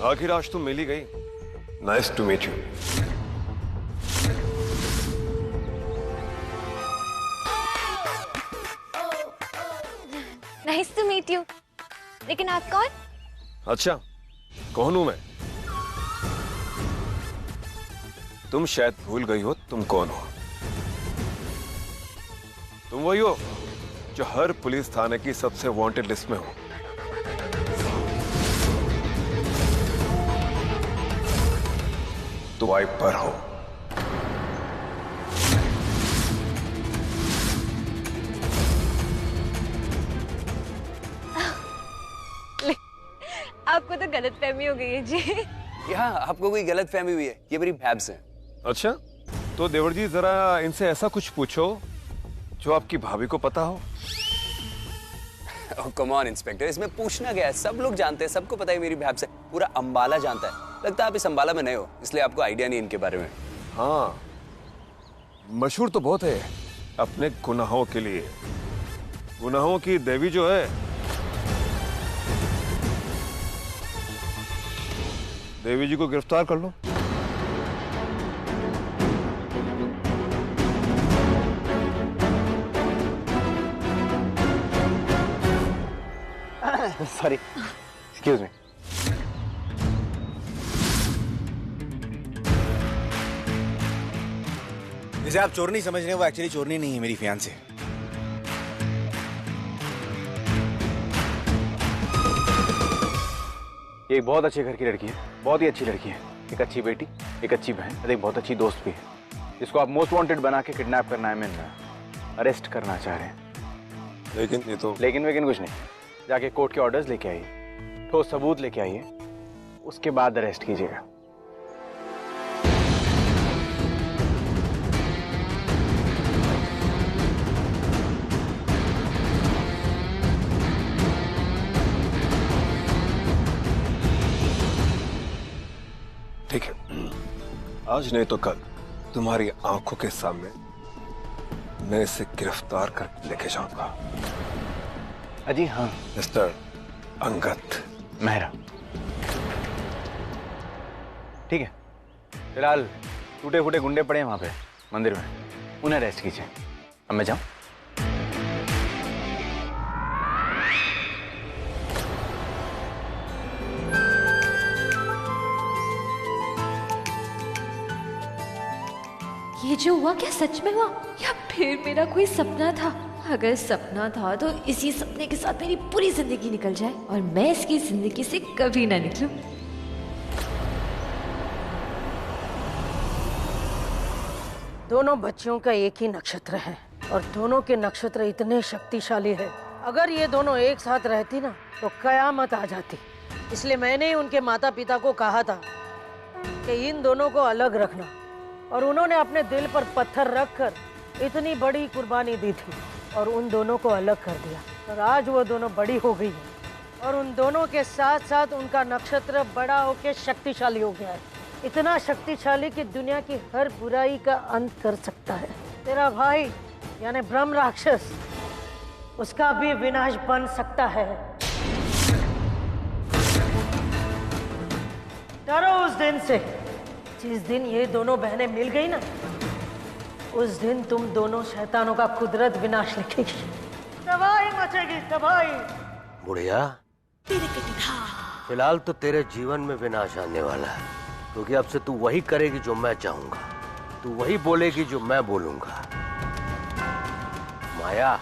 आखिर आज तुम मिल ही गई। Nice to meet you. Nice to meet you. लेकिन आप कौन? अच्छा, कौन हूं मैं? तुम शायद भूल गई हो तुम कौन हो। तुम वही हो जो हर पुलिस थाने की सबसे वांटेड लिस्ट में हो। तो वाइपर हो। आपको तो गलतफहमी हो गई है जी। यहाँ आपको कोई गलतफहमी हुई है, ये मेरी भैब्स है। अच्छा, तो देवर जी जरा इनसे ऐसा कुछ पूछो जो आपकी भाभी को पता हो। कम ऑन इंस्पेक्टर, इसमें पूछना क्या है? सब लोग जानते हैं, सबको पता है मेरी भैब्स है। पूरा अंबाला जानता है। लगता है आप इस अंबाला में नए हो, इसलिए आपको आइडिया नहीं इनके बारे में। हाँ, मशहूर तो बहुत है अपने गुनाहों के लिए। गुनाहों की देवी जो है, देवी जी को गिरफ्तार कर लो। Sorry, excuse me. जिसे आप चोरनी समझ रहे हैं वो एक्चुअली चोरनी नहीं है, मेरी फियांसे। ये एक बहुत अच्छे घर की लड़की है, बहुत ही अच्छी लड़की है। एक अच्छी बेटी, एक अच्छी बहन और एक बहुत अच्छी दोस्त भी है। इसको आप मोस्ट वांटेड बना के किडनैप करना है, मैंने अरेस्ट करना चाह रहे हैं। लेकिन ये तो लेकिन कुछ नहीं। जाके कोर्ट के ऑर्डर्स लेके आइए, ठोस सबूत लेके आइए, उसके बाद अरेस्ट कीजिएगा। ठीक है, आज नहीं तो कल तुम्हारी आंखों के सामने मैं इसे गिरफ्तार कर लेके जाऊंगा। अजी हाँ, मिस्टर अंगद मेहरा। ठीक है, फिलहाल टूटे फूटे गुंडे पड़े हैं वहां पे मंदिर में, उन्हें अरेस्ट कीजिए। अब मैं जाऊं? ये जो हुआ क्या सच में हुआ या फिर मेरा कोई सपना था? अगर सपना था तो इसी सपने के साथ मेरी पूरी जिंदगी निकल जाए और मैं इसकी जिंदगी से कभी ना निकलूं। दोनों बच्चियों का एक ही नक्षत्र है और दोनों के नक्षत्र इतने शक्तिशाली है। अगर ये दोनों एक साथ रहती ना तो कयामत आ जाती। इसलिए मैंने ही उनके माता पिता को कहा था कि इन दोनों को अलग रखना, और उन्होंने अपने दिल पर पत्थर रखकर इतनी बड़ी कुर्बानी दी थी और उन दोनों को अलग कर दिया। और आज वो दोनों बड़ी हो गई है और उन दोनों के साथ साथ उनका नक्षत्र बड़ा होकर शक्तिशाली हो गया है। इतना शक्तिशाली कि दुनिया की हर बुराई का अंत कर सकता है। तेरा भाई यानी ब्रह्म राक्षस, उसका भी विनाश बन सकता है। डरो उस दिन से, जिस दिन ये दोनों बहनें मिल गई ना, उस दिन तुम दोनों शैतानों का कुदरत विनाश लिखेगी। तबाही मचेगी, तबाही। बुढ़िया, फिलहाल तो तेरे जीवन में विनाश आने वाला है, क्योंकि अब से तू वही करेगी जो मैं चाहूंगा, तू वही बोलेगी जो मैं बोलूंगा। माया,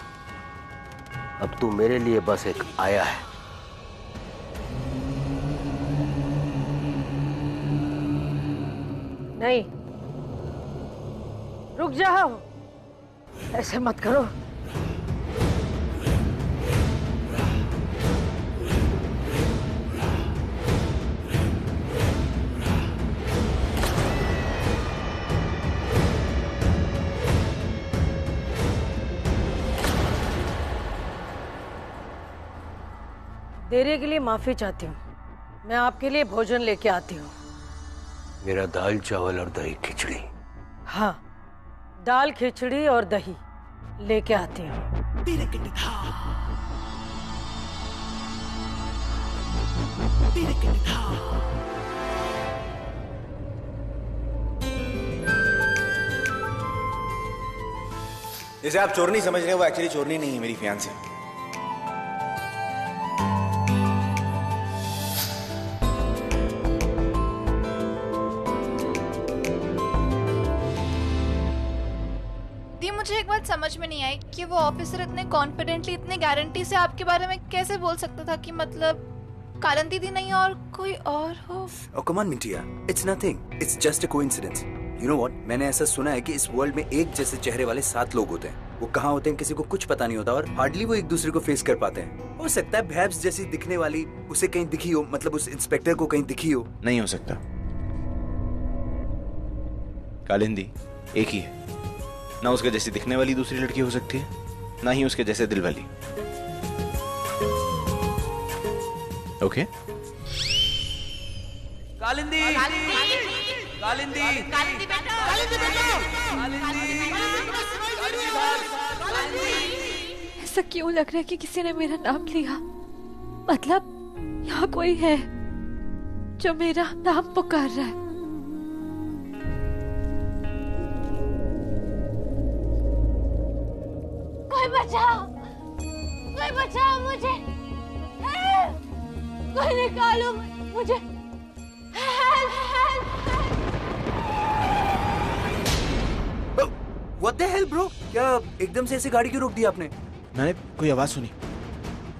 अब तू मेरे लिए बस एक आया है। नहीं, रुक जाओ, ऐसे मत करो। देरी के लिए माफी चाहती हूँ। मैं आपके लिए भोजन लेके आती हूँ। मेरा दाल चावल और दही खिचड़ी। हाँ, दाल खिचड़ी और दही लेके आती हूँ। जैसे आप चोरनी समझ रहे हो, वो एक्चुअली चोरनी नहीं है, मेरी फियांसी। मुझे एक बात समझ में नहीं आई कि वो ऑफिसर इतने कॉन्फिडेंटली, इतने गारंटी से आपके बारे में कैसे बोल सकता था कि मतलब कालन दीदी नहीं और कोई और हो। Oh, come on, मिंटिया, it's nothing, it's just a coincidence. You know what? मैंने ऐसा सुना है कि इस वर्ल्ड में एक जैसे चेहरे वाले 7 लोग होते हैं। वो कहाँ होते हैं किसी को कुछ पता नहीं होता और हार्डली वो एक दूसरे को फेस कर पाते हैं। हो सकता है भैब्स जैसी दिखने वाली उसे कहीं दिखी हो, मतलब उस इंस्पेक्टर को कहीं दिखी हो। नहीं हो सकता, कालिंदी एक ही है। ना उसके जैसी दिखने वाली दूसरी लड़की हो सकती है, ना ही उसके जैसे दिल वाली। ओके? कालिंदी, कालिंदी, कालिंदी बेटा, ऐसा क्यों लग रहा है कि किसी ने मेरा नाम लिया? मतलब यहाँ कोई है जो मेरा नाम पुकार रहा है। कोई बचाओ मुझे, कोई निकालो मुझे, What the hell, bro? क्या एकदम से ऐसे गाड़ी क्यों रोक दी आपने? मैंने कोई आवाज सुनी।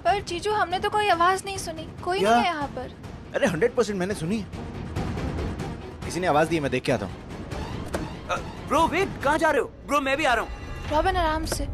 पर जीजू, हमने तो कोई आवाज नहीं सुनी, कोई नहीं है यहाँ पर। अरे 100% मैंने सुनी है। किसी ने आवाज दी, मैं देख के आता हूँ। ब्रो वेट, कहाँ जा रहे हो? ब्रो मैं भी आ रहा हूँ। रॉबिन आराम से।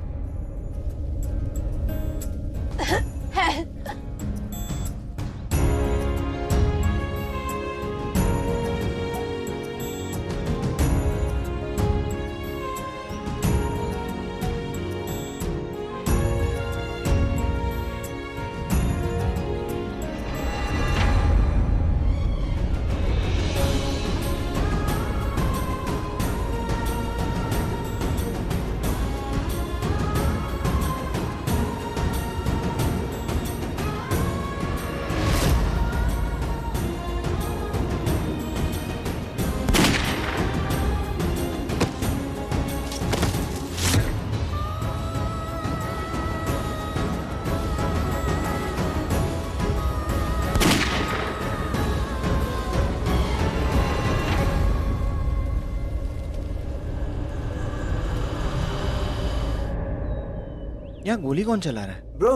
यहाँ गोली कौन चला रहा है? ब्रो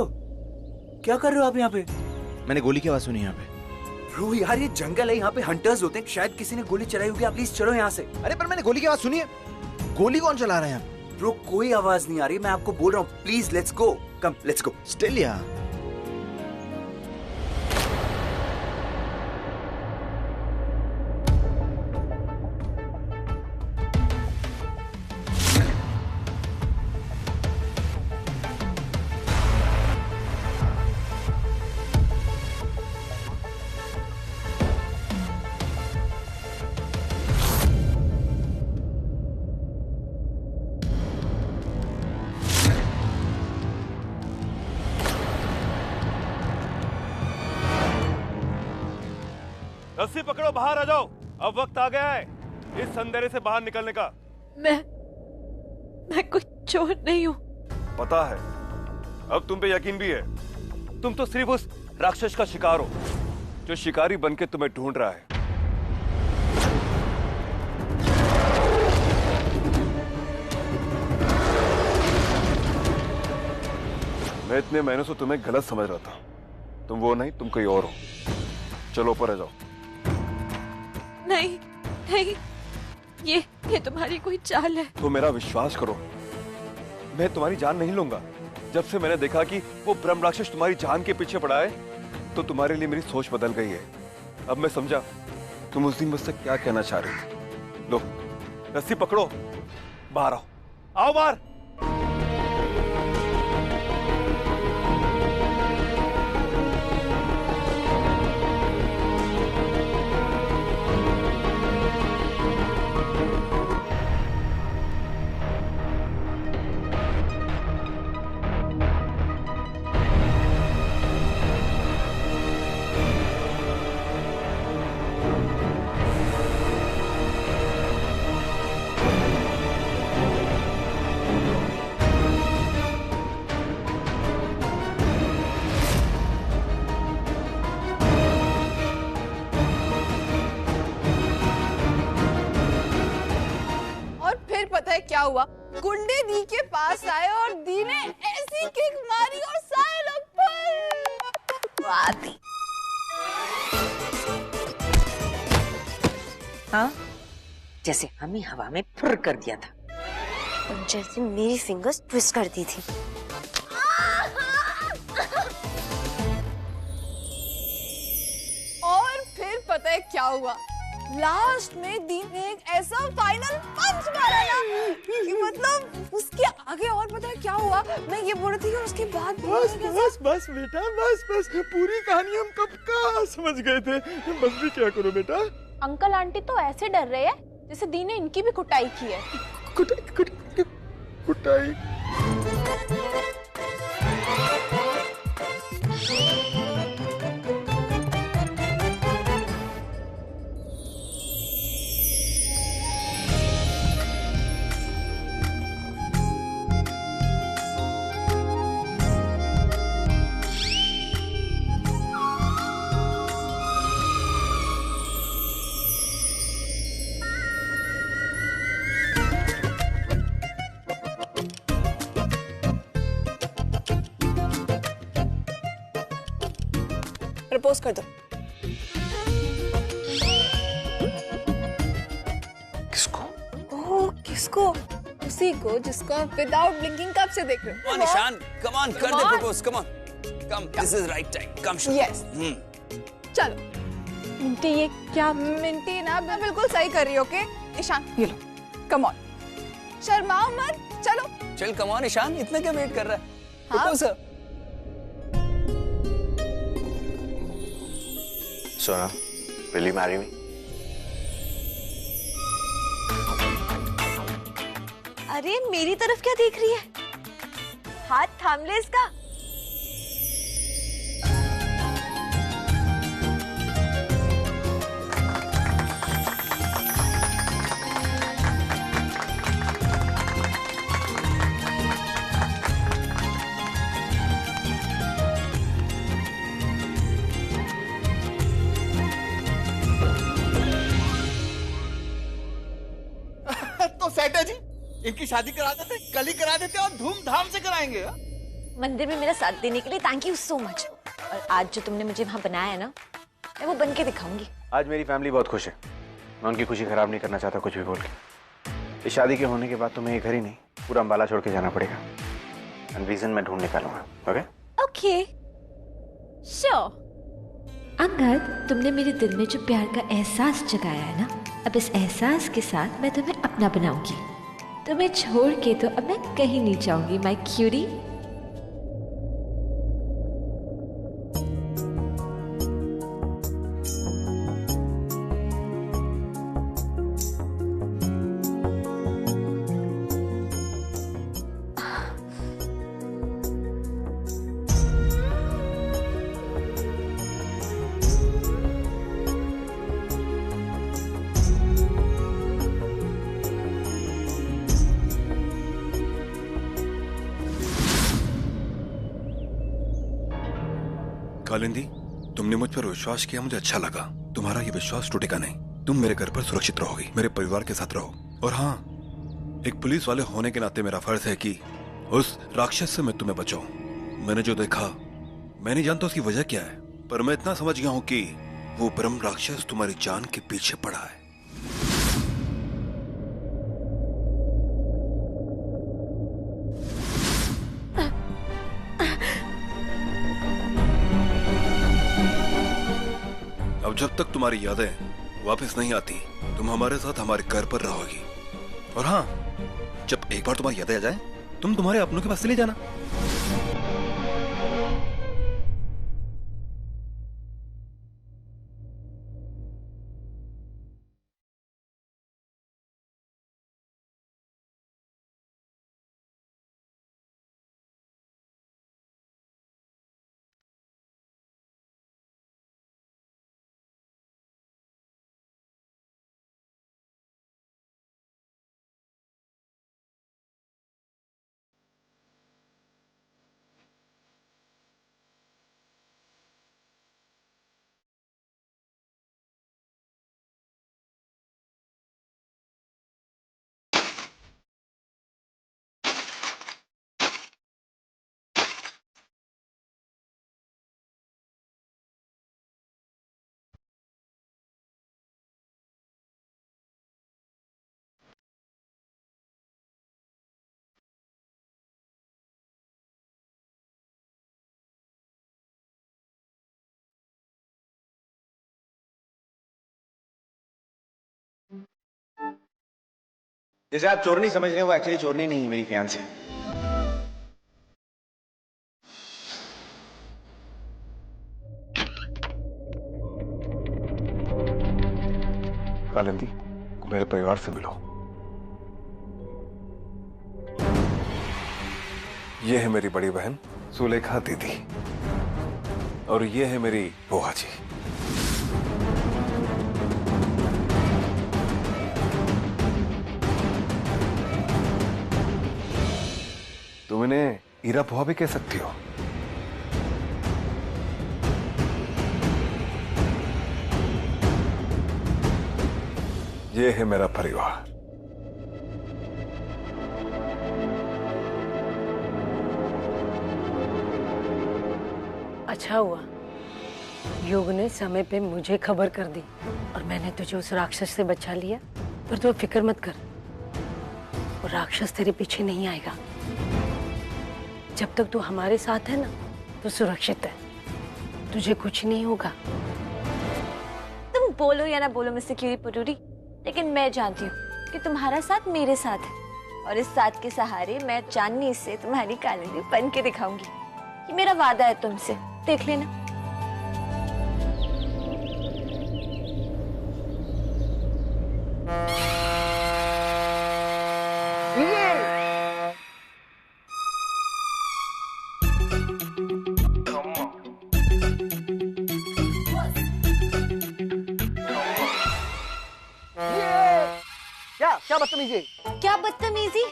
क्या कर रहे हो आप यहाँ पे? मैंने गोली की आवाज सुनी यहाँ पे। ब्रो यार ये जंगल है, यहाँ पे हंटर्स होते हैं, शायद किसी ने गोली चलाई होगी। आप प्लीज चलो यहाँ से। अरे पर मैंने गोली की आवाज सुनी है। गोली कौन चला रहा है यहाँ? ब्रो कोई आवाज नहीं आ रही, मैं आपको बोल रहा हूँ, please let's go, come let's go. Still यार रस्सी पकड़ो, बाहर आ जाओ, अब वक्त आ गया है इस अंधेरे से बाहर निकलने का। मैं कोई चोर नहीं हूँ। पता है, अब तुम पे यकीन भी है। तुम तो सिर्फ उस राक्षस का शिकार हो जो शिकारी बनके तुम्हें ढूंढ रहा है। मैं इतने महीनों से तुम्हें गलत समझ रहा था। तुम वो नहीं, तुम कोई और हो। चलो ऊपर आ जाओ। नहीं नहीं, ये तुम्हारी कोई चाल है। तो मेरा विश्वास करो, मैं तुम्हारी जान नहीं लूंगा। जब से मैंने देखा कि वो ब्रह्म राक्षस तुम्हारी जान के पीछे पड़ा है, तो तुम्हारे लिए मेरी सोच बदल गई है। अब मैं समझा तुम उस दिन मुझसे क्या कहना चाह रही थी। लो रस्सी पकड़ो, बाहर आओ, आओ बाहर। हुआ? गुंडे दी के पास आए और दी ने ऐसी किक मारी और सारे लोग आती। हाँ, जैसे हमें हवा में फुर कर दिया था और जैसे मेरी फिंगर्स ट्विस्ट कर दी थी। और फिर पता है क्या हुआ? लास्ट में दी ने एक ऐसा फाइनल पंच मारा ना कि मतलब उसके आगे और पता है क्या हुआ? मैं ये बोल रही थी कि उसके बाद बस बस बस बेटा, बस बस पूरी कहानी हम कब का समझ गए थे। बस भी क्या करो बेटा। अंकल आंटी तो ऐसे डर रहे हैं जैसे दी ने इनकी भी कुटाई की है। कुटाई। प्रपोज कर दो। किसको? ओह, किसको? उसी को जिसको आप विदाउट ब्लिंकिंग कब से देख रहे हो। निशान, कम ऑन, कर दे propose, come on, come, this is right time, come. Yes, चलो। मिंटी, ये क्या? मिंटी ना, मैं बिल्कुल सही कर रही हूँ। ओके ईशान, ये लो, कम ऑन, शर्माओ मत, चलो। चल कम ऑन ईशान, इतना क्या वेट कर रहा है? प्रपोज। सोना, will you marry me? अरे मेरी तरफ क्या देख रही है? हाथ थाम ले इसका। तो सेठ है जी, इनकी शादी करा देते, कल ही करा देते और धूमधाम से कराएंगे। मंदिर में मेरा साथ देने के लिए थैंक यू सो मच। और आज जो तुमने मुझे वहाँ बनाया है ना, मैं वो बन के दिखाऊंगी। आज मेरी फैमिली बहुत खुश है। मैं उनकी खुशी खराब नहीं करना चाहता कुछ भी बोल के। इस शादी के होने के बाद तो मैं ये घर ही नहीं, पूरा अंबाला छोड़ के जाना पड़ेगा। एंड रीजन मैं ढूंढ निकालूंगा। Okay okay, sure. अंगद, तुमने मेरे दिल में जो प्यार का एहसास जगाया है ना, अब इस एहसास के साथ मैं तुम्हें अपना बनाऊंगी। तुम्हें छोड़ के तो अब मैं कहीं नहीं जाऊंगी, माय क्यूरी। कालिंदी, तुमने मुझ पर विश्वास किया, मुझे अच्छा लगा। तुम्हारा ये विश्वास टूटेगा नहीं। तुम मेरे घर पर सुरक्षित रहोगी, मेरे परिवार के साथ रहो। और हाँ, एक पुलिस वाले होने के नाते मेरा फर्ज है कि उस राक्षस से मैं तुम्हें बचाऊं। मैंने जो देखा, मैं नहीं जानता उसकी वजह क्या है, पर मैं इतना समझ गया हूं कि वो ब्रह्म राक्षस तुम्हारी जान के पीछे पड़ा है। अब जब तक तुम्हारी यादें वापस नहीं आती, तुम हमारे साथ हमारे घर पर रहोगी। और हाँ, जब एक बार तुम्हारी यादें आ जाए, तुम तुम्हारे अपनों के पास चले जाना। जैसे आप चोरनी समझ रहे हैं, वो एक्चुअली चोरनी नहीं है, मेरी फियांसे। कालिंदी, मेरे परिवार से मिलो। ये है मेरी बड़ी बहन सुलेखा दीदी, और ये है मेरी बुआ जी। तुम इन्हें ईरा बुआ भी कह सकती हो। ये है मेरा परिवार। अच्छा हुआ युग ने समय पे मुझे खबर कर दी और मैंने तुझे उस राक्षस से बचा लिया। पर तू फिक्र मत कर, वो राक्षस तेरे पीछे नहीं आएगा। जब तक तू हमारे साथ है ना, तो सुरक्षित है, तुझे कुछ नहीं होगा। तुम बोलो या ना बोलो मिस्टर क्यूरी पटूरी, लेकिन मैं जानती हूँ कि तुम्हारा साथ मेरे साथ है, और इस साथ के सहारे मैं चांदनी से तुम्हारी कालिंदी बन के दिखाऊंगी। ये मेरा वादा है तुमसे, देख लेना। क्या बदतमीजी? क्या बदतमीजी?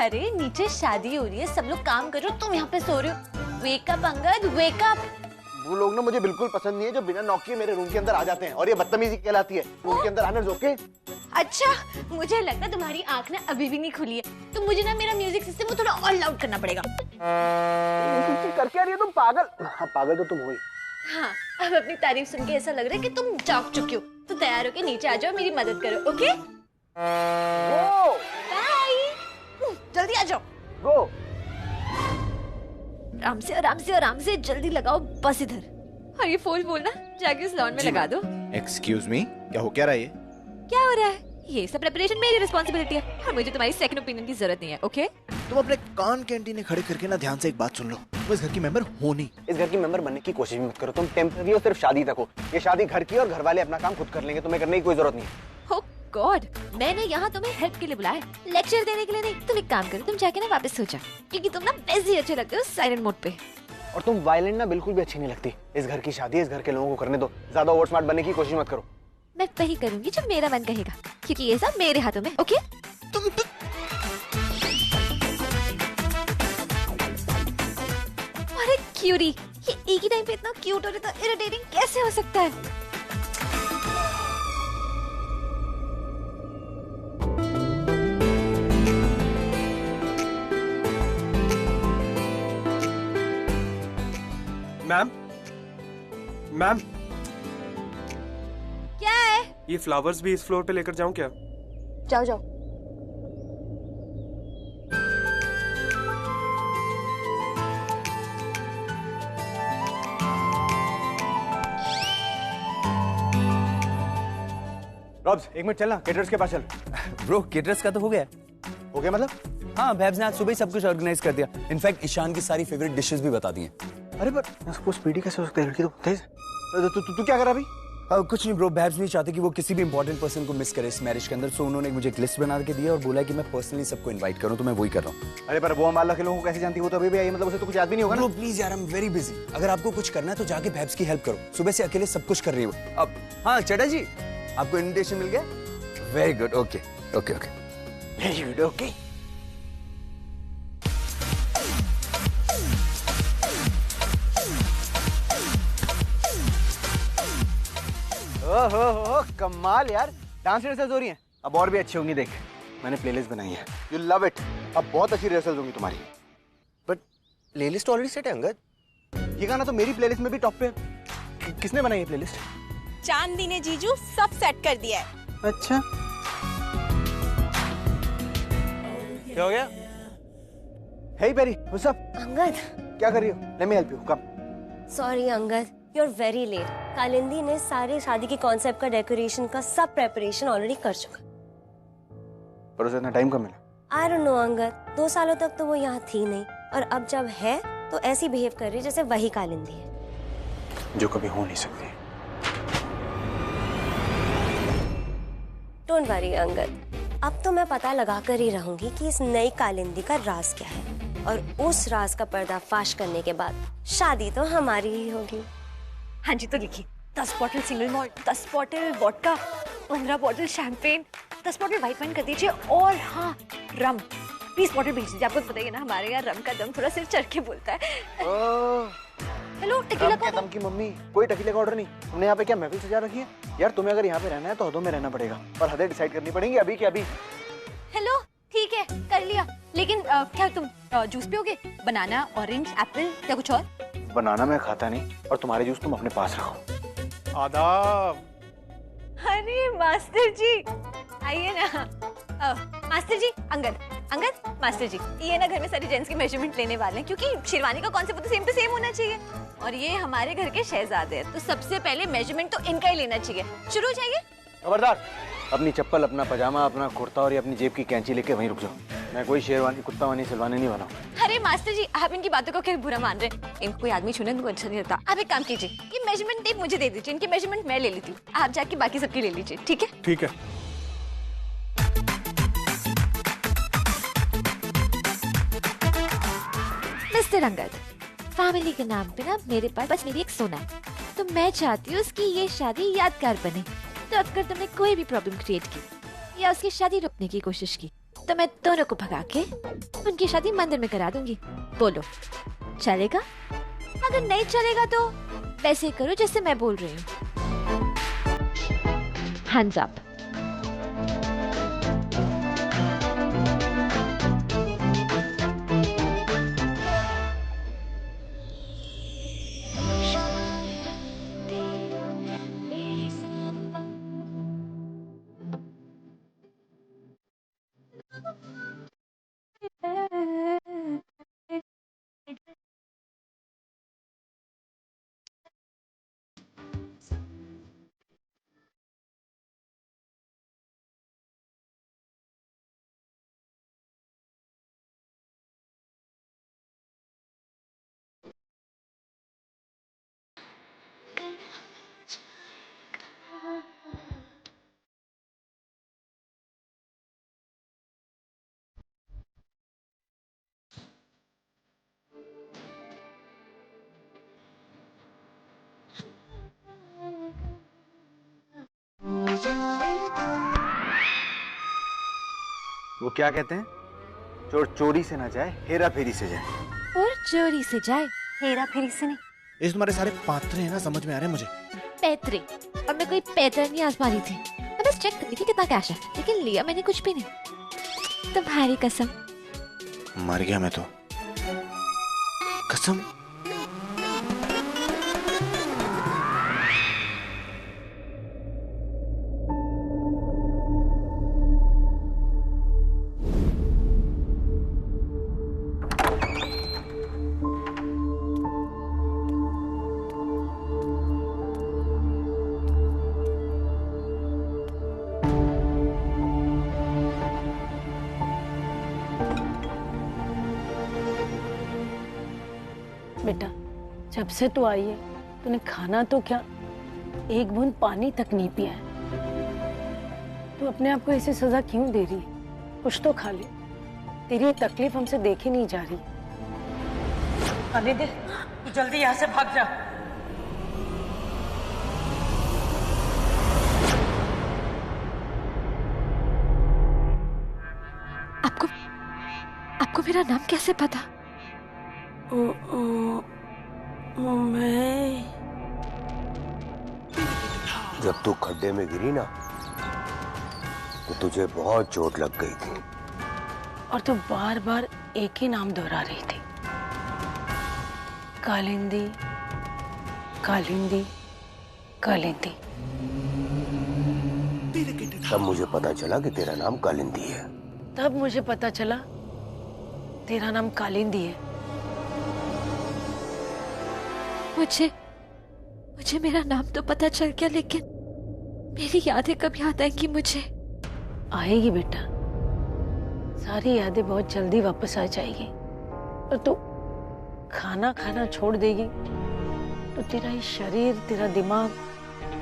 अरे नीचे शादी हो रही है, सब लोग काम कर रहे हो, तुम यहाँ पे सो रहे हो। Wake up Angad, wake up. वो लोग ना मुझे बिल्कुल पसंद नहीं है जो बिना नॉक किए मेरे रूम के अंदर आ जाते हैं, और ये बदतमीजी कहलाती है। रूम के अंदर आना रोके। अच्छा, मुझे लगता तुम्हारी आंख ना अभी भी नहीं खुली है, तो मुझे ना मेरा म्यूजिक सिस्टम को थोड़ा और लाउड करना पड़ेगा। करके आ रही है तुम पागल। हाँ, पागल तो तुम हो ही। हाँ, अब अपनी तारीफ सुन के ऐसा लग रहा है कि तुम जाग चुके हो, तो तैयार होके नीचे आ जाओ, मेरी मदद करो। ओके बाय, जल्दी आ जाओ। गो। आराम से आराम से आराम से, जल्दी लगाओ बस इधर। और ये फोन बोलना जाके उस लॉन में लगा दो। एक्सक्यूज मी, क्या हो क्या रहा है ये? क्या हो रहा है? ये सब प्रिपरेशन मेरी रिस्पॉन्सिबिलिटी है, और मुझे तुम्हारी सेकंड ओपिनियन की जरूरत नहीं है। ओके तुम अपने कान के एंटीने खड़े करके ना ध्यान से एक बात सुन लो। तुम इस घर की मेंबर हो नहीं। इस घर की मेंबर बनने की कोशिश भी मत करो। तुम टेम्पररी हो, सिर्फ शादी तक हो। ये शादी घर की, और घर वाले अपना काम खुद कर लेंगे, तुम्हें करने की कोई जरूरत नहीं है। Oh God, मैंने यहाँ तुम्हें हेल्प के लिए बुलाया, लेक्चर देने के लिए नहीं। तुम एक काम करो, तुम जाके ना वापस सो जाओ, क्योंकि तुम ना बिजी अच्छे लगते हो साइलेंट मोड पे। और तुम वायलेंट ना बिल्कुल भी अच्छी नहीं लगती। इस घर की शादी इस घर के लोगों को करने दो, ज्यादा ओवर स्मार्ट बनने की कोशिश मत करो। मैं वही करूंगी जो मेरा मन कहेगा, क्योंकि ये सब मेरे हाथों में। ओके अरे क्यूरी, ये एक ही टाइम पे इतना क्यूट और इतना इरिटेटिंग कैसे हो सकता है? मैम, मैम, क्या है? ये फ्लावर्स भी इस फ्लोर पे लेकर जाऊं क्या? जाओ जाओ। रॉब्स, एक मिनट चलना, केटरर्स के पास चल। ब्रो, केटरर्स का तो हो गया। हो गया मतलब? हाँ, भैब्स ने आज सुबह ही सब कुछ ऑर्गेनाइज कर दिया। इनफैक्ट ईशान की सारी फेवरेट डिशेस भी बता दी हैं। अरे पर उसको स्पीडी कैसे हो सकता है? लड़की तो तेज। तू क्या कर रहा अभी? कुछ नहीं ब्रो, भैब्स नहीं चाहते कि वो किसी भी इंपॉर्टेंट पर्सन को मिस करे इस मैरिज के अंदर, सो उन्होंने मुझे एक लिस्ट बना के दिया और बोला कि मैं पर्सनली सबको इनवाइट करूं, तो मैं वही कर रहा हूं। अरे पर वो अम्बाला के लोगों को कैसे जानती? वो तो अभी भी आई, मतलब उसे तो कुछ याद भी नहीं होगा ना? ब्रो प्लीज यार, आई एम वेरी बिजी। अगर आपको कुछ करना है तो जाके भैब्स की हेल्प करो, सुबह से अकेले सब कुछ कर रही हो। अब हाँ चड्डा जी, आपको इन्विटेशन मिल गया? Very good, okay okay okay, very good, okay. ओहो, कमाल यार, डांस रिहर्सल्स हो रही हैं। अब और भी अच्छी होंगी, देख मैंने प्लेलिस्ट बनाई है, यू लव इट। अब बहुत अच्छी रिहर्सल्स होंगी तुम्हारी। बट प्लेलिस्ट ऑलरेडी सेट है अंगद। ये गाना तो मेरी प्लेलिस्ट में भी टॉप पे है। किसने बनाई है प्लेलिस्ट? चांदनी ने जीजू सब सेट कर दिया है। अच्छा, क्या हो गया? Hey Perry, what's up? Angad, क्या कर रही हो? Let me help you, come. Sorry Angad, you are very late. Kalindi ने सारे शादी के कॉन्सेप्ट का, डेकोरेशन का सब प्रेपरेशन ऑलरेडी कर चुका। पर उसे इतना टाइम कब मिला? आई डोंट नो अंगद, 2 सालों तक तो वो यहाँ थी नहीं, और अब जब है तो ऐसी बिहेव कर रही है जैसे वही कालिंदी है, जो कभी हो नहीं सकती। डोंट वरी अंगद, अब तो मैं पता लगा कर ही रहूंगी कि इस नई कालिंदी का राज क्या है, और उस राज का पर्दाफाश करने के बाद शादी तो हमारी ही होगी। हाँ जी, तो लिखिए 10 bottle single malt, 10 bottle vodka, 15 bottle champagne, 10 bottle white wine कर दीजिए, और हाँ रम 20 बॉटल भेज दीजिए। आपको बताइए ना, हमारे यहाँ रम का दम थोड़ा सिर चढ़ के बोलता है। हेलो, टकीला का दम की मम्मी, कोई टकीले का ऑर्डर नहीं। तुमने यहाँ पे क्या महफिल सजा रखी है? यार तुम्हें अगर यहाँ पे रहना है तो हदों में रहना पड़ेगा, और हदें डिसाइड करनी पड़ेंगी अभी के अभी। हेलो, ठीक है कर लिया, लेकिन क्या तुम जूस पियोगे? बनाना, ऑरेंज, एप्पल या कुछ और? बनाना मैं खाता नहीं, और तुम्हारे जूस तुम अपने पास रखो। आदाब। अरे मास्टर जी आइए ना। मास्टर जी, अंगद मास्टर जी, ये ना घर में सारी जेंट्स की मेजरमेंट लेने वाले हैं, क्योंकि शेरवानी का कॉन्सेप्ट तो सेम टू सेम होना चाहिए, और ये हमारे घर के शहजादे हैं, तो सबसे पहले मेजरमेंट तो इनका ही लेना चाहिए। शुरू हो जाइए। खबरदार, अपनी चप्पल, अपना पजामा, अपना कुर्ता और ये अपनी जेब की कैंची लेके वहीं रुक जाओ। मैं कोई शेरवानी, कुत्तावानी, सिलवानी नहीं बना। अरे मास्टर जी, आप इनकी बातों को क्या बुरा मान रहे हैं? इनको कोई आदमी छूने को अच्छा नहीं लगता। आप एक काम कीजिए, ये मेजरमेंट टेप मुझे दे दीजिए, इनकी मेजरमेंट मैं ले लेती हूँ, आप जाके बाकी सबकी ले लीजिए, ठीक है? ठीक है। मिस्टर अंगद, फैमिली के नाम पे ना मेरे पास बस मेरी एक सोना है, तो मैं चाहती हूँ उसकी ये शादी यादगार बने। तो अगर तुमने कोई भी प्रॉब्लम क्रिएट की या उसकी शादी रोकने की कोशिश की, तो मैं दोनों को भगा के उनकी शादी मंदिर में करा दूंगी। बोलो चलेगा? अगर नहीं चलेगा तो वैसे करो जैसे मैं बोल रही हूँ। Hands up. वो क्या कहते हैं, चोर चोरी से ना जाए, हेरा फेरी से जाए। और चोरी से जाए, हेरा फेरी से नहीं। ये तुम्हारे सारे पात्रे हैं ना, समझ में आ रहे हैं मुझे। पैतरे, और मैं कोई पैतरा नहीं आजमा रही थी। मैं बस चेक कर रही थी कितना कैश है, लेकिन लिया मैंने कुछ भी नहीं। तुम्हारी कसम। मर गया मैं तो। कसम। बेटा, जब से तू आई है तूने खाना तो क्या, एक बूंद पानी तक नहीं पिया है। तू अपने आप को ऐसी सजा क्यों दे रही है? कुछ तो खा ले, तेरी ये तकलीफ हमसे देखी नहीं जा रही। आने दे, तू जल्दी यहाँ से भाग जा। आपको मेरा नाम कैसे पता? मैं जब तू खड्डे में गिरी ना, तो तुझे बहुत चोट लग गई थी, और तू बार बार एक ही नाम दोहरा रही थी, कालिंदी कालिंदी कालिंदी। तब मुझे पता चला कि तेरा नाम कालिंदी है। तब मुझे पता चला तेरा नाम कालिंदी है। मुझे मेरा नाम तो पता चल गया, लेकिन मेरी यादें कब याद आएंगी मुझे? आएगी बेटा, सारी यादें बहुत जल्दी वापस आ जाएगी और तू खाना खाना छोड़ देगी तो तेरा ये शरीर, तेरा दिमाग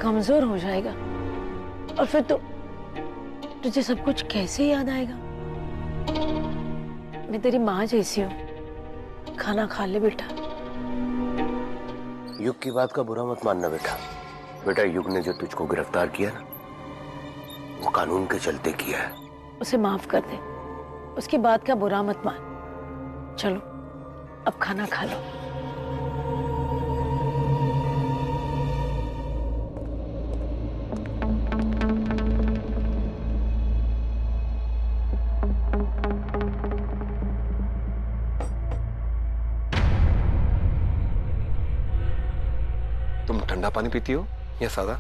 कमजोर हो जाएगा और फिर तुझे सब कुछ कैसे याद आएगा? मैं तेरी माँ जैसी हूँ, खाना खा ले बेटा। युग की बात का बुरा मत मानना बेटा। बेटा, युग ने जो तुझको गिरफ्तार किया ना, वो कानून के चलते किया है। उसे माफ कर दे, उसकी बात का बुरा मत मान। चलो अब खाना खा लो। तुम ठंडा पानी पीती हो या सादा?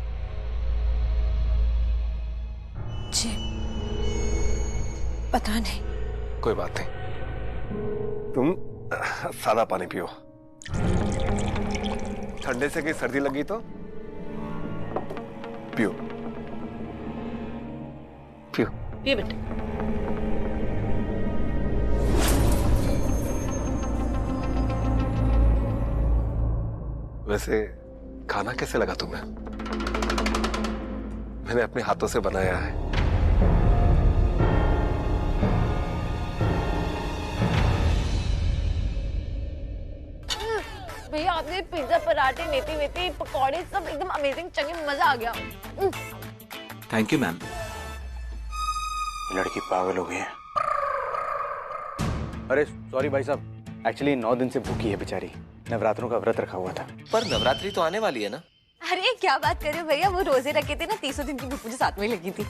जी पता नहीं। कोई बात नहीं, तुम सादा पानी पियो। ठंडे से कहीं सर्दी लगी तो पियो पियो ये बेटा। वैसे खाना कैसे लगा तुम्हें? मैंने अपने हाथों से बनाया है। भैया आपने पिज्जा, पराठे, मेथी वेथी, पकौड़े सब एकदम अमेजिंग, चंगे, मजा आ गया। Thank you ma'am. लड़की पागल हो गई है। अरे सॉरी भाई साहब, एक्चुअली 9 दिन से भूखी है बेचारी, नवरात्रों का व्रत रखा हुआ था। पर नवरात्रि तो आने वाली है ना? अरे क्या बात कर रहे हो भैया, वो रोजे रखे थे ना, 300 दिन की भूख मुझे साथ में लगी थी।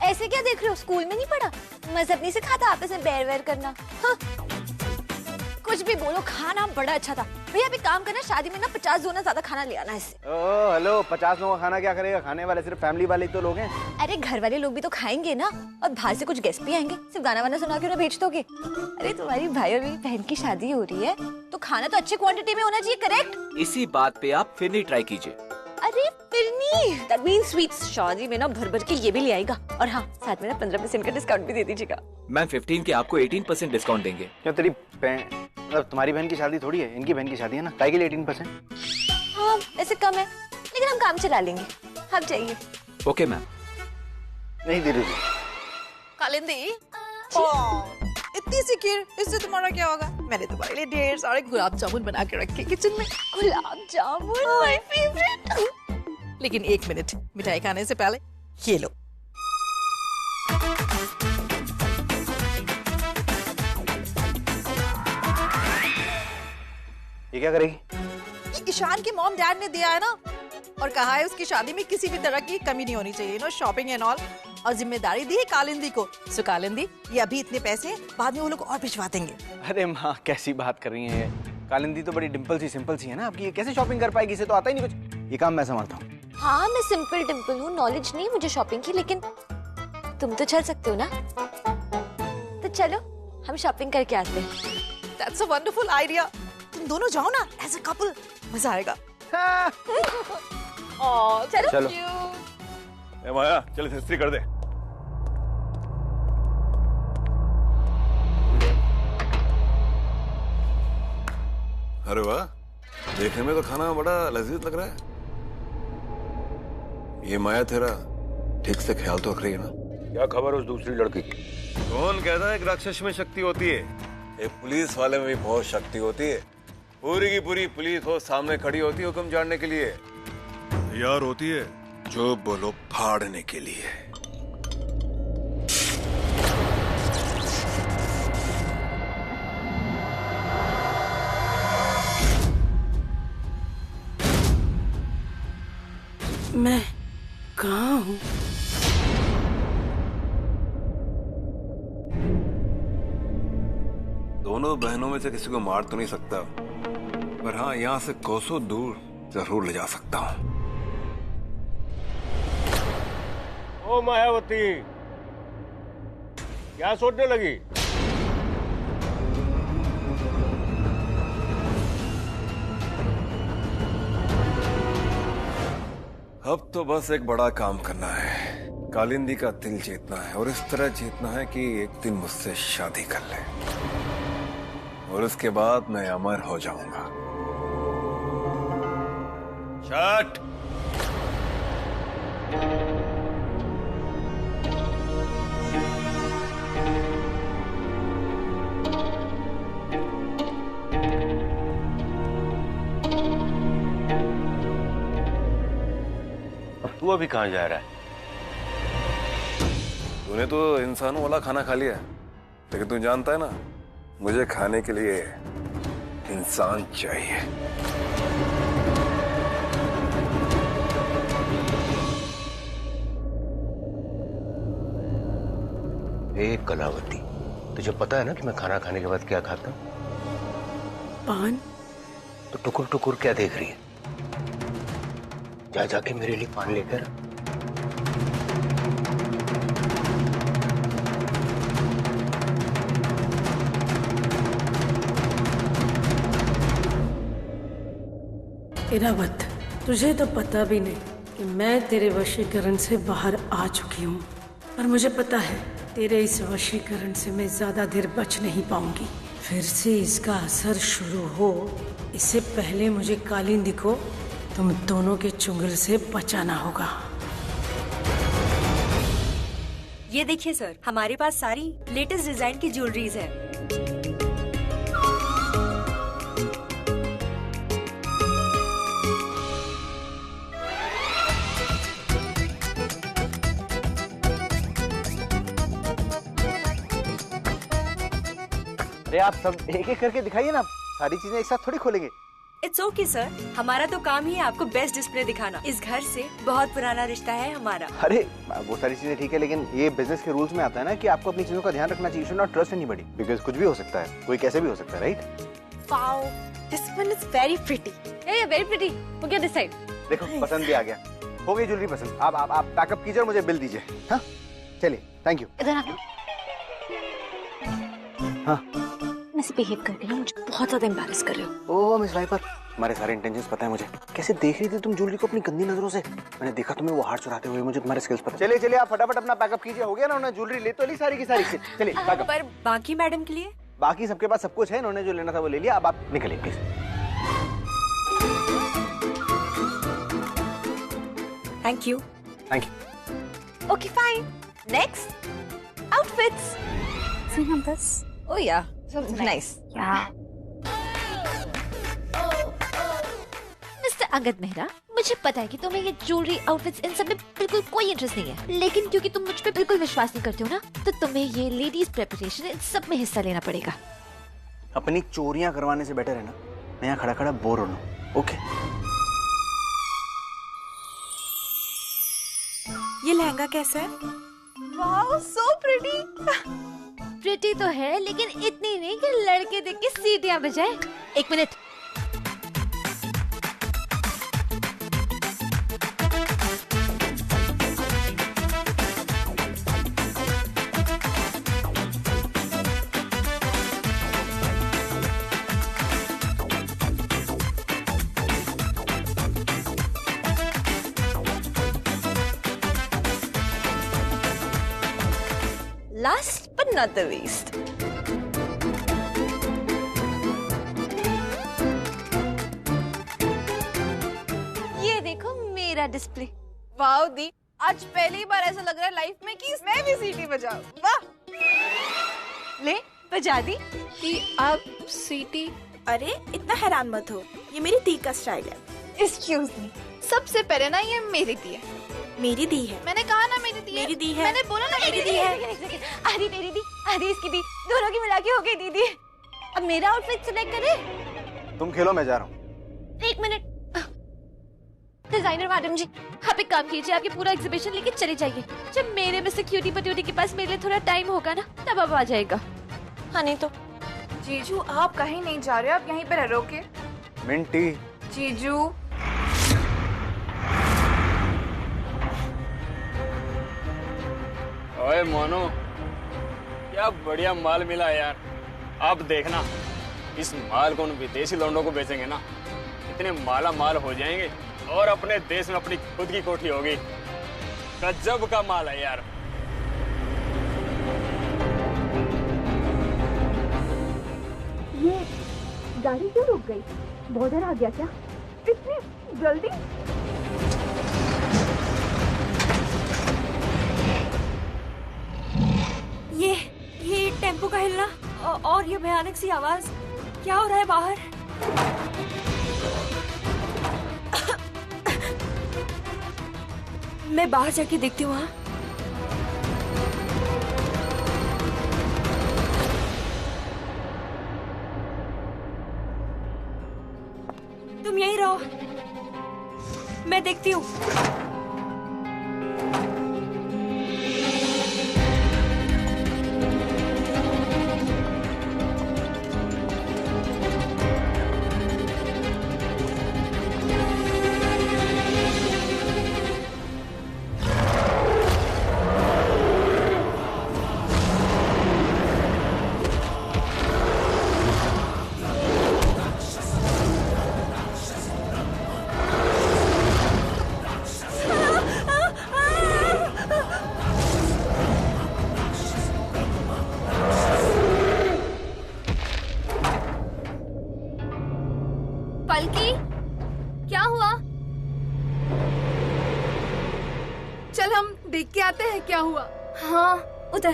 ऐसे क्या देख रहे हो, स्कूल में नहीं पढ़ा? मजहब नहीं सिखाता आपस में बैर वैर करना? हाँ? कुछ भी बोलो, खाना बड़ा अच्छा था। भैया अभी काम करना, शादी में ना 50 गुना ज्यादा खाना ले आना इससे। ओह हेलो, 50 लोगों का खाना क्या करेगा? खाने वाले सिर्फ फैमिली वाले ही तो लोग हैं। अरे घर वाले लोग भी तो खाएंगे ना, और बाहर से कुछ गेस्ट भी आएंगे। सिर्फ गाना वाना सुना के उन्हें भेज दोगे? अरे तुम्हारी भाई और मेरी बहन की शादी हो रही है तो खाना तो अच्छी क्वांटिटी में होना चाहिए, करेक्ट? इसी बात पे आप फिर नहीं ट्राई कीजिए। अरे फिर नहीं, दैट मीन स्वीट्स। शादी में ना भर भर के ये भी ले आएगा, और हाँ साथ में ना 15% का डिस्काउंट भी दे दीजिएगा। मैम 15 के आपको 18% डिस्काउंट देंगे। क्यों, तेरी मतलब तुम्हारी बहन की शादी थोड़ी है, इनकी बहन की शादी है ना, काहे के लिए 18%? हाँ वैसे कम है, लेकिन हम काम चला लेंगे। आप जाइए। Okay ma'am. नहीं दे रही। कालिंदी, इतनी सी खीर, इससे तुम्हारा क्या होगा? मैंने तुम्हारे लिए ढेर सारे गुलाब जामुन बना के रखे किचन में। Gulab jamun my favourite. लेकिन 1 मिनट, मिठाई खाने से पहले ये लो। ये क्या करेगी? ये ईशान के मॉम डैड ने दिया है ना, और कहा है उसकी शादी में किसी भी तरह की कमी नहीं होनी चाहिए, नो शॉपिंग एंड ऑल। और जिम्मेदारी दी है कालिंदी को। सो कालिंदी, ये अभी इतने पैसे, बाद में वो लोग और भिजवा देंगे। अरे माँ कैसी बात कर रही है? कालिंदी तो बड़ी डिम्पल सी, सिंपल सी है ना आपकी, ये कैसे शॉपिंग कर पाएगी? इसे तो आता ही नहीं कुछ। ये काम मैं संभालता हूँ। हाँ मैं सिंपल डिम्पल हूँ, नॉलेज नहीं मुझे शॉपिंग की, लेकिन तुम तो चल सकते हो ना, तो चलो हम शॉपिंग करके आते हैं। That's a wonderful idea. तुम दोनों जाओ ना एज अ कपल, मजा आएगा। चलो। ए माया, चल इस्त्री कर दे। अरे वाह, देखने में तो खाना बड़ा लजीज लग रहा है। ये माया तेरा ठीक से ख्याल तो रख रही है ना? क्या खबर उस दूसरी लड़की की? कौन कहता है कि राक्षस में शक्ति होती है? एक पुलिस वाले में भी बहुत शक्ति होती है। पूरी की पूरी पुलिस हो सामने खड़ी होती है हुक्म जानने के लिए, तैयार होती है जो बोलो फाड़ने के लिए। मैं कहाँ हूँ? दोनों बहनों में से किसी को मार तो नहीं सकता, पर हाँ यहाँ से कोसों दूर जरूर ले जा सकता हूँ। ओ मायावती, क्या सोचने लगी? अब तो बस एक बड़ा काम करना है, कालिंदी का दिल जीतना है और इस तरह जीतना है कि एक दिन मुझसे शादी कर ले और उसके बाद मैं अमर हो जाऊंगा। शट। अब तू अभी कहाँ जा रहा है? तूने तो इंसानों वाला खाना खा लिया, लेकिन तू जानता है ना, मुझे खाने के लिए इंसान चाहिए। एक कलावती, तुझे पता है ना कि मैं खाना खाने के बाद क्या खाता हूँ? पान। तो टुकुर टुकुर क्या देख रही है? जा जाके मेरे लिए पान लेकर। इरावत, तुझे तो पता भी नहीं कि मैं तेरे वशीकरण से बाहर आ चुकी हूँ, पर मुझे पता है तेरे इस वशीकरण से मैं ज्यादा देर बच नहीं पाऊंगी। फिर से इसका असर शुरू हो इससे पहले मुझे कालिंदी को तुम दोनों के चुंगल से बचाना होगा। ये देखिए सर, हमारे पास सारी लेटेस्ट डिजाइन की ज्वेलरीज है। अरे आप सब एक एक करके दिखाइए ना, सारी चीजें एक साथ थोड़ी खोलेंगे। इट्स ओके सर, हमारा तो काम ही है आपको बेस्ट डिस्प्ले दिखाना। इस घर से बहुत पुराना रिश्ता है हमारा। अरे वो सारी चीजें ठीक है, लेकिन ये बिजनेस के रूल्स में आता है ना कि आपको अपनी चीजों का ध्यान रखना चाहिए। You should not trust anybody, because कुछ भी हो सकता है, कोई कैसे भी हो सकता है, right? Wow, this one is very pretty. या वेरी प्रिटी। हो गया दिस साइड। देखो पसंद भी आ गया, हो गई ज्वेलरी पसंद। आप पैकअप कीजिए और मुझे बिल दीजिए। हाँ चलिए, थैंक यू। इधर आ। हाँ ऐसे बिहेव कर रही हो, मुझे बहुत ज्यादा एम्बैरेस कर रहे हो। ओह मिस वाइपर, तुम्हारे सारे इंटेंशंस पता है मुझे। कैसे देख रही थी तुम ज्वेलरी को अपनी गंदी नजरों से। मैंने देखा तुम्हें वो हार चुराते हुए, मुझे तुम्हारे स्किल्स पता। चलिए चलिए, आप फटाफट अपना पैकअप कीजिए। हो गया ना, उन्होंने ज्वेलरी ले तो ली सारी की सारी। चलिए पैकअप। पर बाकी मैडम के लिए? बाकी सबके पास सब कुछ है, इन्होंने जो लेना था वो ले लिया। अब आप निकलिए please. Thank you. Thank you. Okay fine, next outfits. See numbers. Oh yeah, so nice. Yeah. Mister Angad Mehra, मुझे पता है कि तुम्हें ये ज्वेलरी, आउटफिट्स, इन सब में बिल्कुल कोई इंटरेस्ट नहीं है, लेकिन क्योंकि तुम मुझ पे बिल्कुल विश्वास नहीं करते हो ना, तो तुम्हें ये लेडीज प्रेपरेशन इन सब में हिस्सा लेना पड़ेगा। अपनी चोरियां करवाने से बेटर है ना मैं यहाँ खड़ा खड़ा बोर हो लूं। ओके। ये लहंगा कैसा है? Wow, so pretty. प्रिटी तो है, लेकिन इतनी नहीं कि लड़के देख के सीटियां बजाए। एक minute. Last but not the least. ये देखो मेरा डिस्प्ले। वाओ दी, आज पहली बार ऐसा लग रहा है लाइफ में कि मैं भी सीटी बजाऊं। वाह। ले बजा दी कि आप सीटी। अरे इतना हैरान मत हो, ये मेरी दी का स्टाइल है। एक्सक्यूज मी, सबसे पहले ना ये मेरी दी है। मेरी दी है। मैंने कहा ना मेरी दी है। मेरी दी है। मैंने बोला ना मेरी दी है। आधी तेरी दी, आधी इसकी दी, दोनों की मिला के हो गई दीदी। अब मेरा आउटफिट सिलेक्ट करे। तुम खेलो, मैं जा रहा हूँ। एक मिनट। डिजाइनर मैडम जी, आप एक काम कीजिए, आपकी पूरा एग्जीबिशन लेके चले जाइए। जब मेरे मिस्टर क्यूटी पट्यूटी के पास मेरे लिए थोड़ा टाइम होगा ना, तब अब आ जाएगा। हाँ नहीं तो। जीजू आप कहीं नहीं जा रहे, आप यहीं पे रहोगे। मिंटी। जीजू। ओए मोनू, क्या बढ़िया माल मिला यार। अब देखना, इस माल को उन विदेशी लौंडों को बेचेंगे ना, इतने माला माल हो जाएंगे और अपने देश में अपनी खुद की कोठी होगी। गजब का माल है यार। ये गाड़ी क्यों रुक गई? बॉर्डर आ गया क्या इतनी जल्दी? ये टेम्पो का हिलना और ये भयानक सी आवाज, क्या हो रहा है बाहर? मैं बाहर जाके देखती हूँ। हाँ, तुम यहीं रहो, मैं देखती हूँ। पलकी, क्या हुआ? चल हम देख के आते हैं क्या हुआ। हाँ, उधर।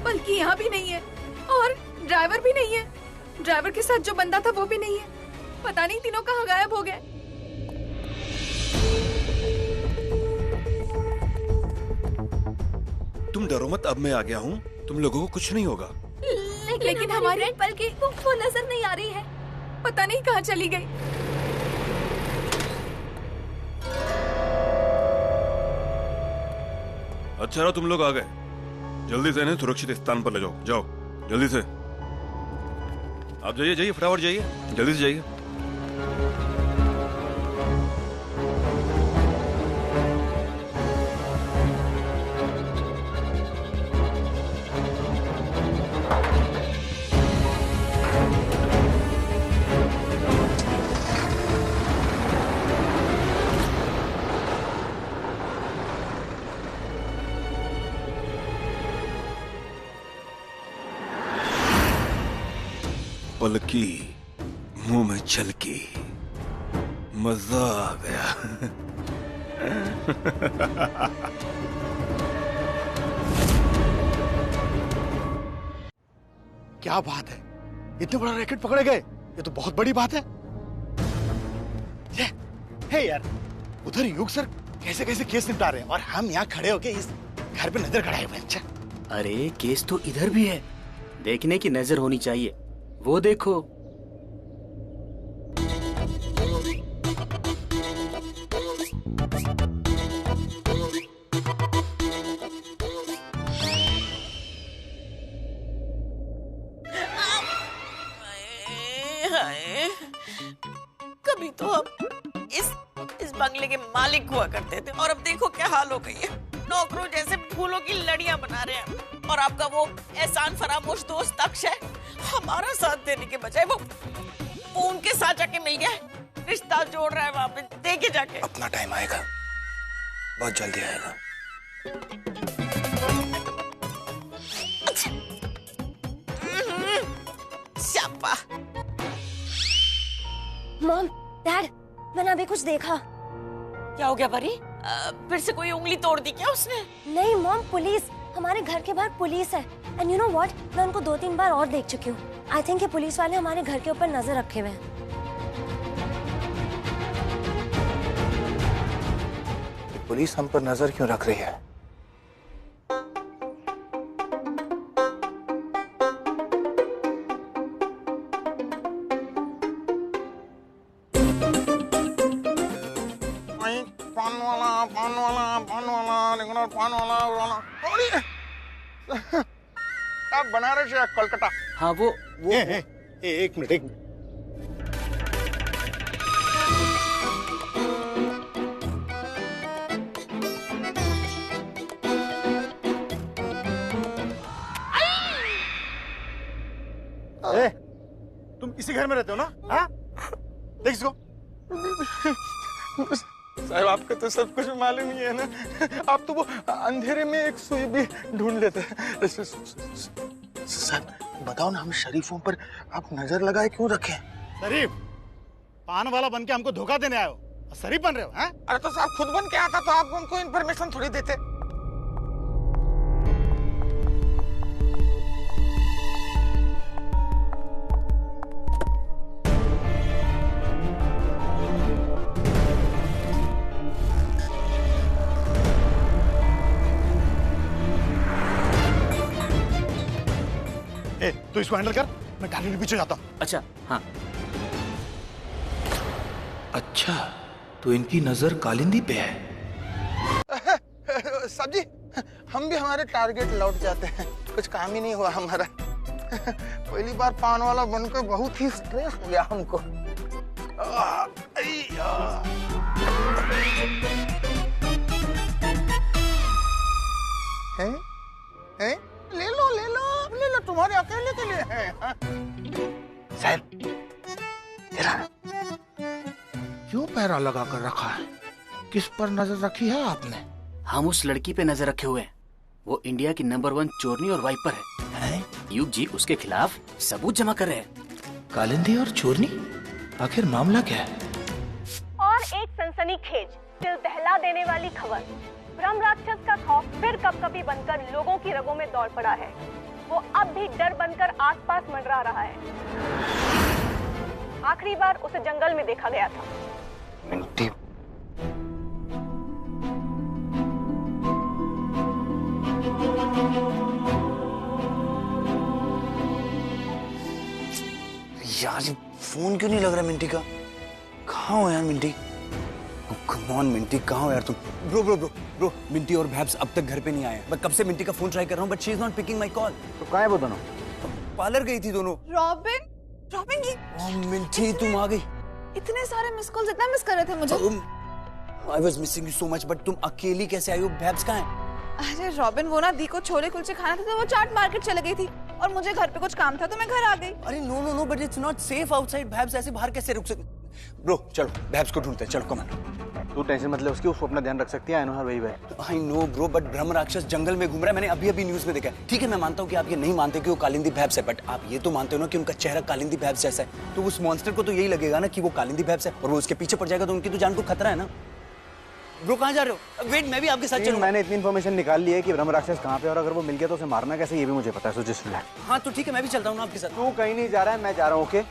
पलकी यहाँ भी नहीं है और ड्राइवर भी नहीं है। ड्राइवर के साथ जो बंदा था वो भी नहीं है। पता नहीं तीनों कहाँ गायब हो गए। तुम डरो मत, अब मैं आ गया हूँ, तुम लोगों को कुछ नहीं होगा। लेकिन हमारी पलकी वो नजर नहीं आ रही है, पता नहीं कहाँ चली गई। अच्छा रहा तुम लोग आ गए, जल्दी से इन्हें सुरक्षित स्थान पर ले जाओ। जाओ जल्दी से, आप जाइए जाइए, फटाफट जाइए, जल्दी से जाइए। पलकी मुंह में छलकी, मजा आ गया। क्या बात है, इतने बड़ा रैकेट पकड़े गए, ये तो बहुत बड़ी बात है। हे यार, उधर युग सर कैसे कैसे केस निपटा रहे हैं और हम यहाँ खड़े होके इस घर पे नजर गड़ाए हुए हैं। अरे केस तो इधर भी है, देखने की नजर होनी चाहिए। वो देखो, कभी तो हम इस बंगले के मालिक हुआ करते थे और अब देखो क्या हाल हो गई है। नौकरों जैसे फूलों की लड़ियां बना रहे हैं और आपका वो एहसान फरामोश दोस्त अक्ष है, हमारा साथ देने के बजाय वो उनके साथ जाके मिल गया, रिश्ता जोड़ रहा है वहां पे। देखे जाके, अपना टाइम आएगा, बहुत जल्दी आएगा। शापा। मॉम, डैड, मैंने अभी कुछ देखा। क्या हो गया परी? फिर से कोई उंगली तोड़ दी क्या उसने? नहीं मॉम, पुलिस, हमारे घर के बाहर पुलिस है। एंड यू नो व्हाट, मैं उनको 2-3 बार और देख चुकी हूँ। आई थिंक ये पुलिस वाले हमारे घर के ऊपर नजर रखे हुए हैं। पुलिस हम पर नजर क्यों रख रही है? पान वाला आप बनारस या कोलकाता? हाँ वो एक मिनट। ए, तुम इसी घर में रहते हो ना? हाँ? देख इसको। साहब आपको तो सब कुछ मालूम ही है ना। आप तो वो अंधेरे में एक सुई भी ढूंढ लेते हैं। साहब बताओ ना, हम शरीफों पर आप नजर लगाए क्यों रखे? शरीफ पान वाला बन के हमको धोखा देने आए हो, शरीफ बन रहे हो? हैं? अरे तो साहब खुद बन के आता तो आप हमको इन्फॉर्मेशन थोड़ी देते। तू इसको हैंडल कर, मैं गाड़ी के पीछे जाता हूँ। अच्छा हाँ। अच्छा तो इनकी नजर कालिंदी पे है। साहब जी हम भी हमारे टारगेट लौट जाते हैं, कुछ काम ही नहीं हुआ हमारा। पहली बार पान वाला बनकर बहुत ही स्ट्रेस हो गया हमको। हैं? हैं? ले लो ले लो ले लो, तुम्हारे अकेले के लिए है। साहब क्यों पैरा लगा कर रखा है? किस पर नजर रखी है आपने? हम उस लड़की पे नजर रखे हुए हैं। वो इंडिया की नंबर 1 चोरनी और वाइपर है। यूब जी उसके खिलाफ सबूत जमा कर रहे हैं। कालिंदी और चोरनी, आखिर मामला क्या है? और एक सनसनीखेज, दिल दहला देने वाली खबर। ब्रह्म राक्षस का खौफ फिर कपकपी बनकर लोगों की रगों में दौड़ पड़ा है। वो अब भी डर बनकर आसपास मंडरा रहा है। आखिरी बार उसे जंगल में देखा गया था। मिंटी यार, ये फोन क्यों नहीं लग रहा मिंटी का? कहाँ हो यार मिंटी? कम ऑन मिंटी, कहाँ हो यार तुम? ब्रो मिंटी और भैब्स अब तक घर पे नहीं आए। मैं कब से मिंटी का फोन ट्राई कर रहा हूँ, but she is not picking my call. तो कहाँ है वो दोनों? पार्लर गई थी दोनों। रॉबिन ये मिंटी तुम आ गई। इतने सारे मिस कॉल्स, इतना मिस कर रहे थे मुझे। I was missing you so much, but तुम अकेली कैसे आई हो? भैब्स कहाँ है? अरे रॉबिन, वो ना दी को छोले कुलचे खाना था तो वो चाट मार्केट चले गई थी और मुझे घर पे कुछ काम था तो मैं घर आ गई। अरे no but it's not safe outside. भैब्स ऐसे बाहर कैसे रुक सकते? ब्रो चलो भैब्स को ढूंढते हैं, चलो कम ऑन। तू टेंशन मत ले उसकी, उसको अपना ध्यान रख सकती है। I know her way way. I know bro, but ब्रह्म राक्षस जंगल में घूम रहा है, मैंने अभी न्यूज में देखा है। ठीक है मैं मानता हूँ कि आप ये नहीं मानते कि वो कालिंदी भैब्स है, बट आप ये तो मानते हो ना कि उनका चेहरा कालिंदी भैब्स जैसा है। तो उस मॉन्स्टर को तो यही लगेगा ना कि वो कालिंदी भैब्स है और वो उसके पीछे पड़ जाएगा तो उनकी तो जान को खतरा है ना। ब्रो कहाँ जा रहे हो? वेट, मैं भी आपके साथ चलूंगा। मैंने इतनी इन्फॉर्मेशन निकाल ली है कि ब्रह्म राक्षस कहाँ पे और अगर वो मिल गया तो उसे मारना कैसे ये भी मुझे पता है। So just relax. हाँ तो ठीक है, मैं भी चलता हूँ ना आपके साथ। तू कहीं नहीं जा रहा है, मैं जा रहा हूँ। ओके